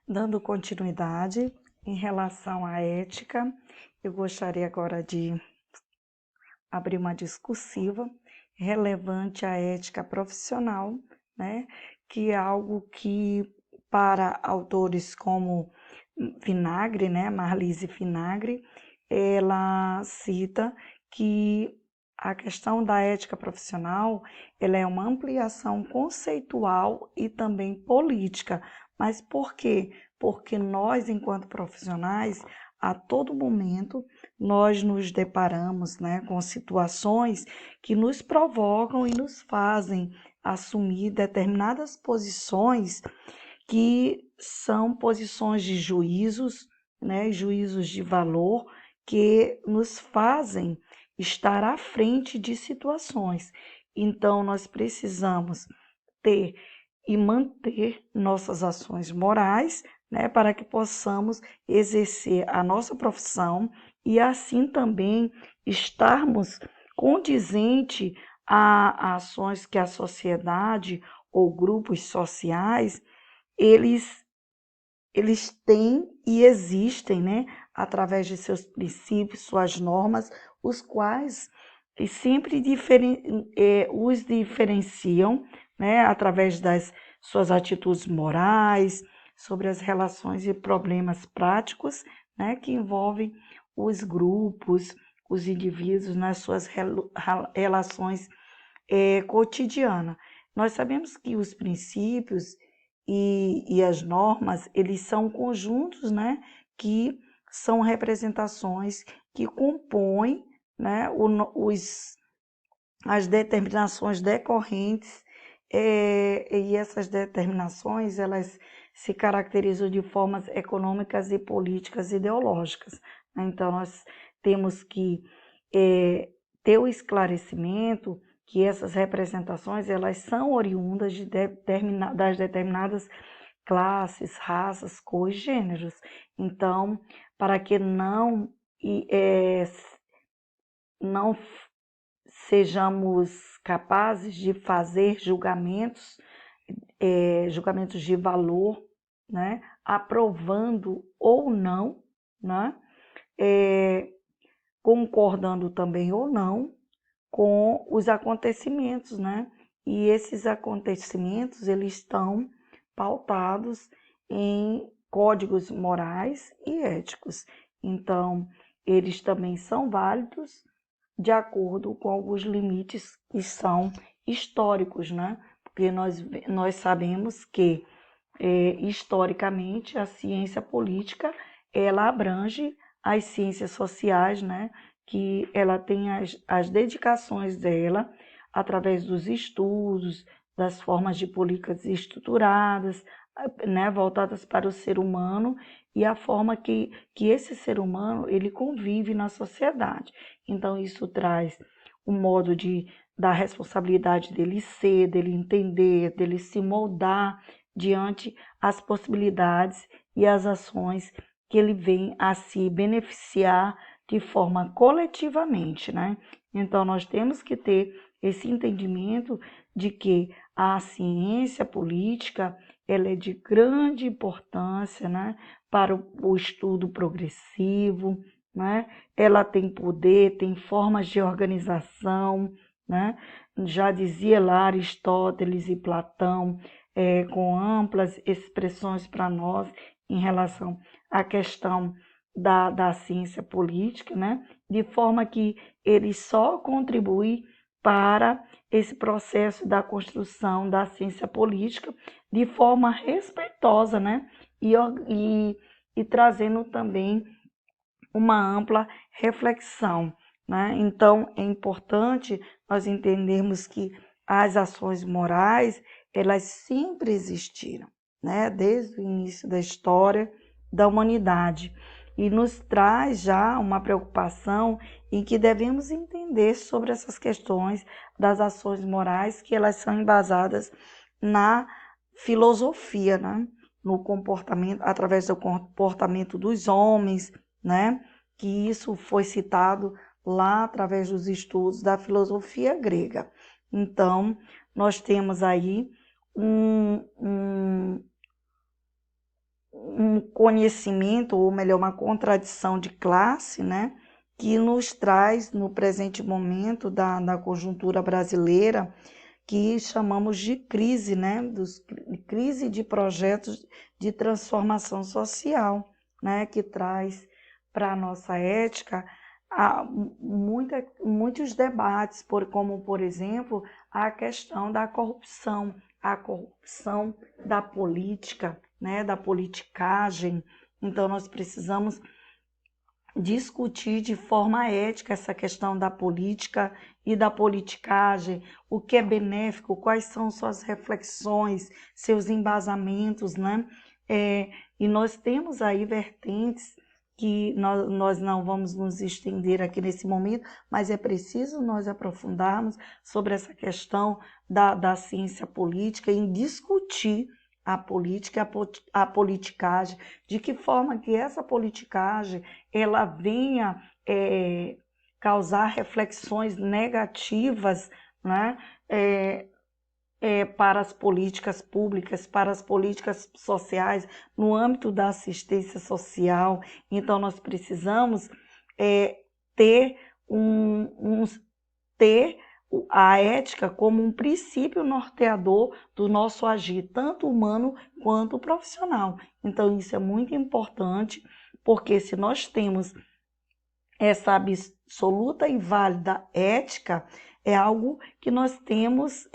Dando continuidade em relação à ética, eu gostaria agora de abrir uma discursiva relevante à ética profissional, né? Que é algo que, para autores como Vinagre, né? Marlise Vinagre, ela cita que a questão da ética profissional, ela é uma ampliação conceitual e também política. Mas por quê? Porque nós, enquanto profissionais, a todo momento, nós nos deparamos, né, com situações que nos provocam e nos fazem assumir determinadas posições que são posições de juízos, né, juízos de valor, que nos fazem estar à frente de situações. Então, nós precisamos ter e manter nossas ações morais, né, para que possamos exercer a nossa profissão e assim também estarmos condizente a ações que a sociedade ou grupos sociais eles têm e existem, né, através de seus princípios, suas normas, os quais sempre os diferenciam, né, através das suas atitudes morais, sobre as relações e problemas práticos, né, que envolvem os grupos, os indivíduos nas suas relações cotidianas. Nós sabemos que os princípios e as normas, eles são conjuntos, né, que são representações que compõem, né, as determinações decorrentes, e essas determinações, elas se caracterizam de formas econômicas e políticas ideológicas, né? Então, nós temos que ter o esclarecimento que essas representações, elas são oriundas das determinadas classes, raças, cores, gêneros. Então, para que não sejamos capazes de fazer julgamentos de valor, né? Aprovando ou não, né? Concordando também ou não com os acontecimentos, né? E esses acontecimentos, eles estão pautados em códigos morais e éticos. Então, eles também são válidos de acordo com alguns limites que são históricos, né? Porque nós sabemos que, historicamente, a ciência política, ela abrange as ciências sociais, né? Que ela tem as dedicações dela através dos estudos, das formas de políticas estruturadas, né, voltadas para o ser humano e a forma que esse ser humano ele convive na sociedade. Então, isso traz um modo da responsabilidade dele ser, dele entender, dele se moldar diante as possibilidades e as ações que ele vem a se beneficiar de forma coletivamente, né? Então, nós temos que ter esse entendimento de que a ciência política, ela é de grande importância, né, para o estudo progressivo, né? Ela tem poder, tem formas de organização, né? Já dizia lá Aristóteles e Platão, com amplas expressões para nós em relação à questão da ciência política, né? De forma que ele só contribui para esse processo da construção da ciência política de forma respeitosa, né? E trazendo também uma ampla reflexão, né? Então, é importante nós entendermos que as ações morais, elas sempre existiram, né? Desde o início da história da humanidade. E nos traz já uma preocupação em que devemos entender sobre essas questões das ações morais, que elas são embasadas na filosofia, né? No comportamento, através do comportamento dos homens, né? Que isso foi citado lá através dos estudos da filosofia grega. Então, nós temos aí um conhecimento, ou melhor, uma contradição de classe, né, que nos traz no presente momento da conjuntura brasileira, que chamamos de crise, né, crise de projetos de transformação social, né, que traz para a nossa ética muitos debates, como, por exemplo, a questão da corrupção, a corrupção da política, né, da politicagem. Então, nós precisamos discutir de forma ética essa questão da política e da politicagem, o que é benéfico, quais são suas reflexões, seus embasamentos, né? E nós temos aí vertentes que nós não vamos nos estender aqui nesse momento, mas é preciso nós aprofundarmos sobre essa questão da ciência política, em discutir a política, a politicagem, de que forma que essa politicagem ela venha causar reflexões negativas, né, para as políticas públicas, para as políticas sociais, no âmbito da assistência social. Então, nós precisamos ter a ética como um princípio norteador do nosso agir, tanto humano quanto profissional. Então, isso é muito importante, porque se nós temos essa absoluta e válida ética, é algo que nós temos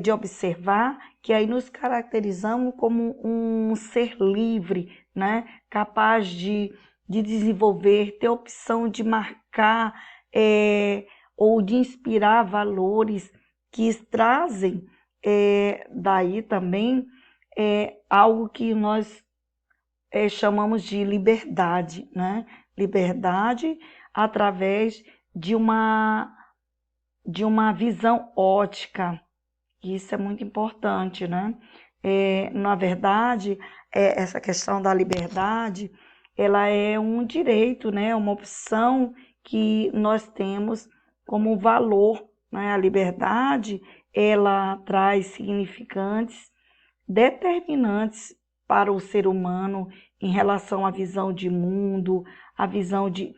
de observar, que aí nos caracterizamos como um ser livre, né? Capaz de desenvolver, ter opção de marcar ou de inspirar valores que trazem daí também algo que nós chamamos de liberdade, né? Liberdade através de uma visão ótica. Isso é muito importante, né? Na verdade, essa questão da liberdade, ela é um direito, né? Uma opção que nós temos como valor, né? A liberdade, ela traz significantes determinantes para o ser humano em relação à visão de mundo, a visão de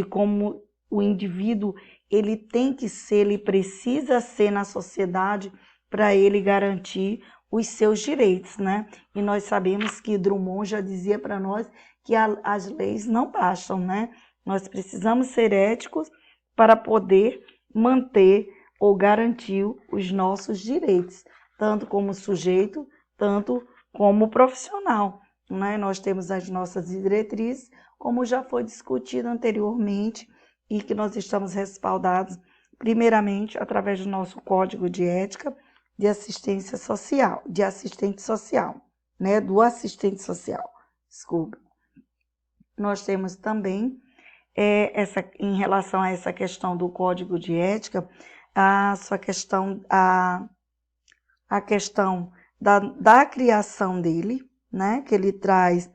como o indivíduo ele tem que ser, ele precisa ser na sociedade para ele garantir os seus direitos, né? E nós sabemos que Drummond já dizia para nós que as leis não bastam, né? Nós precisamos ser éticos para poder manter ou garantir os nossos direitos, tanto como sujeito, tanto como profissional, né? Nós temos as nossas diretrizes, como já foi discutido anteriormente, e que nós estamos respaldados, primeiramente, através do nosso Código de Ética de Assistência Social, de assistente social, né? Do assistente social, desculpa. Nós temos também, em relação a essa questão do Código de Ética, a questão da criação dele, né? Que ele traz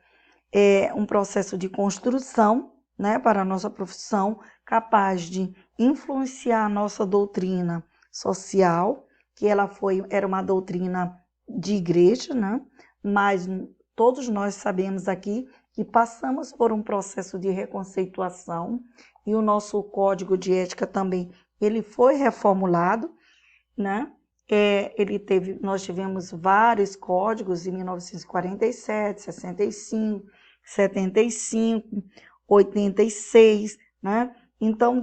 um processo de construção, né, para a nossa profissão, capaz de influenciar a nossa doutrina social, que era uma doutrina de igreja, né? Mas todos nós sabemos aqui que passamos por um processo de reconceituação, e o nosso Código de Ética também, ele foi reformulado, né? Nós tivemos vários códigos em 1947, 65, 75, 86, né? Então,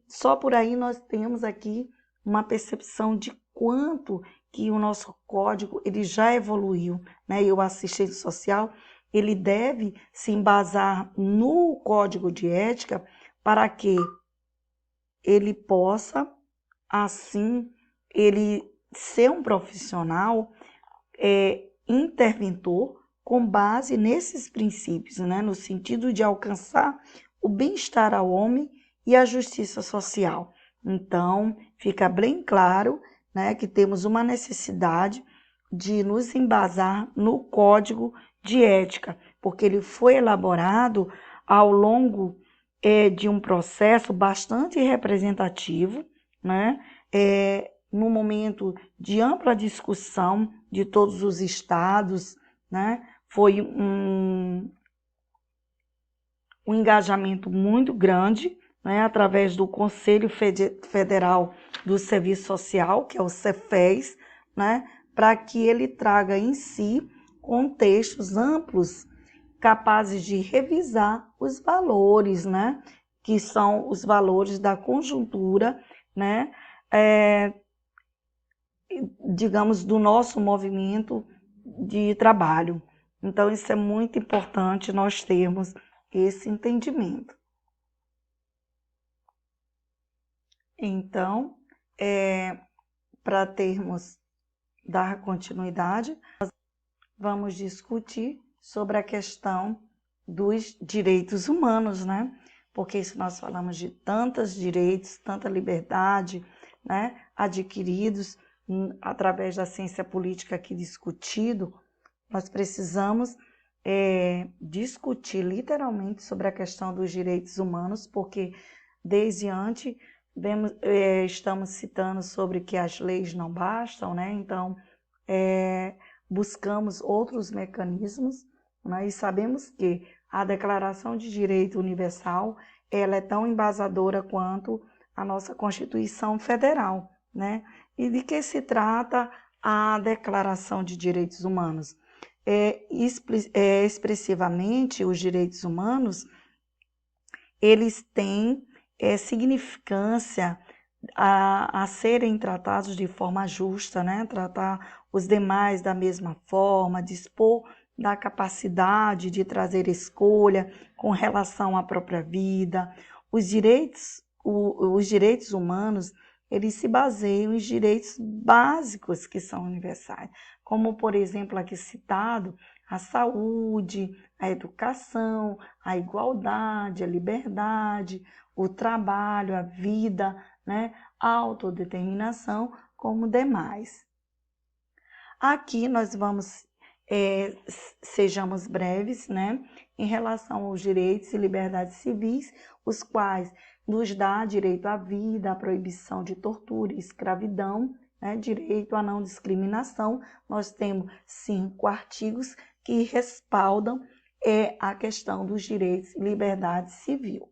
só por aí nós temos aqui uma percepção de quanto que o nosso código ele já evoluiu, né? E o assistente social ele deve se embasar no Código de Ética para que ele possa, assim, ele ser um profissional interventor com base nesses princípios, né? No sentido de alcançar o bem-estar ao homem e a justiça social. Então, fica bem claro, né, que temos uma necessidade de nos embasar no Código de Ética, porque ele foi elaborado ao longo de um processo bastante representativo, né? No momento de ampla discussão de todos os estados, né? Foi um engajamento muito grande, né, através do Conselho Federal do Serviço Social, que é o Cefes, né, para que ele traga em si contextos amplos capazes de revisar os valores, né, que são os valores da conjuntura, né, digamos, do nosso movimento de trabalho. Então, isso é muito importante nós termos esse entendimento. Então, para dar continuidade, nós vamos discutir sobre a questão dos direitos humanos, né? Porque se nós falamos de tantos direitos, tanta liberdade, né, adquiridos através da ciência política aqui discutido, nós precisamos discutir literalmente sobre a questão dos direitos humanos, porque desde antes estamos citando sobre que as leis não bastam, né? Então, buscamos outros mecanismos, né? E sabemos que a Declaração de Direito Universal ela é tão embasadora quanto a nossa Constituição Federal, né? E de que se trata a Declaração de Direitos Humanos? Expressivamente, os direitos humanos, eles têm significância a serem tratados de forma justa, né? Tratar os demais da mesma forma, dispor da capacidade de trazer escolha com relação à própria vida. Os direitos humanos, eles se baseiam em direitos básicos que são universais, como, por exemplo, aqui citado, a saúde, a educação, a igualdade, a liberdade, o trabalho, a vida, né, a autodeterminação, como demais. Aqui nós vamos, sejamos breves, né, em relação aos direitos e liberdades civis, os quais nos dá direito à vida, à proibição de tortura e escravidão, né, direito à não discriminação. Nós temos 5 artigos que respaldam a questão dos direitos e liberdade civil.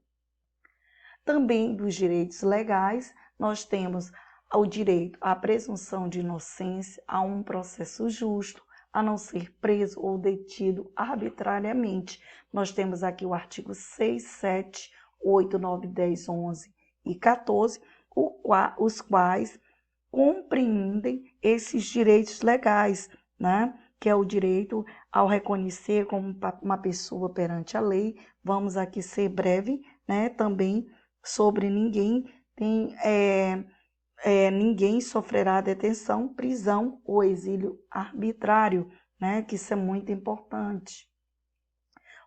Também dos direitos legais, nós temos o direito à presunção de inocência, a um processo justo, a não ser preso ou detido arbitrariamente. Nós temos aqui o artigo 6, 7, 8, 9, 10, 11 e 14, os quais compreendem esses direitos legais, né? Que é o direito ao reconhecer como uma pessoa perante a lei. Vamos aqui ser breve, né? Também sobre ninguém ninguém sofrerá detenção, prisão ou exílio arbitrário, né? Que isso é muito importante.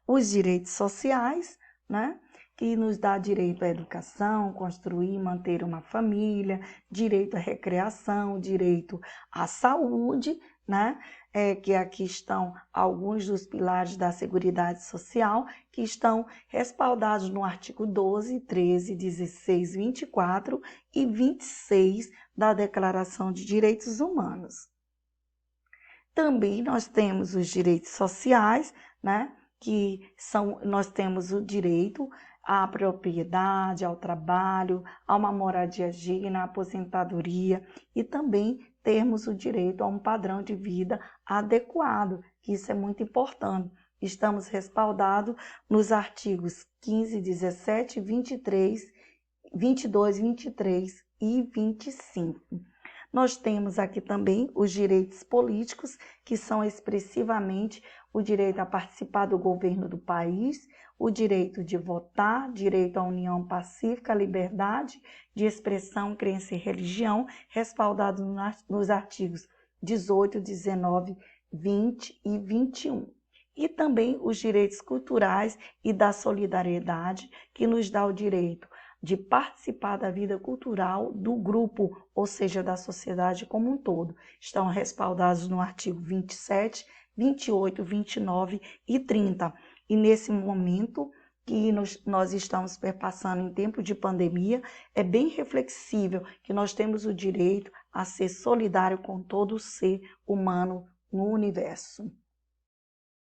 Os direitos sociais, né? Que nos dá direito à educação, construir e manter uma família, direito à recreação, direito à saúde, né? Que aqui estão alguns dos pilares da Seguridade Social, que estão respaldados no artigo 12, 13, 16, 24 e 26 da Declaração de Direitos Humanos. Também nós temos os direitos sociais, né? Nós temos o direito à propriedade, ao trabalho, a uma moradia digna, à aposentadoria e também termos o direito a um padrão de vida adequado, que isso é muito importante. Estamos respaldados nos artigos 15, 17, 23, 22, 23 e 25. Nós temos aqui também os direitos políticos, que são expressivamente o direito a participar do governo do país, o direito de votar, direito à união pacífica, liberdade de expressão, crença e religião, respaldado nos artigos 18, 19, 20 e 21. E também os direitos culturais e da solidariedade, que nos dá o direito de participar da vida cultural do grupo, ou seja, da sociedade como um todo. Estão respaldados no artigo 27, 28, 29 e 30. E nesse momento que nós estamos perpassando em tempo de pandemia, é bem reflexível que nós temos o direito a ser solidário com todo ser humano no universo.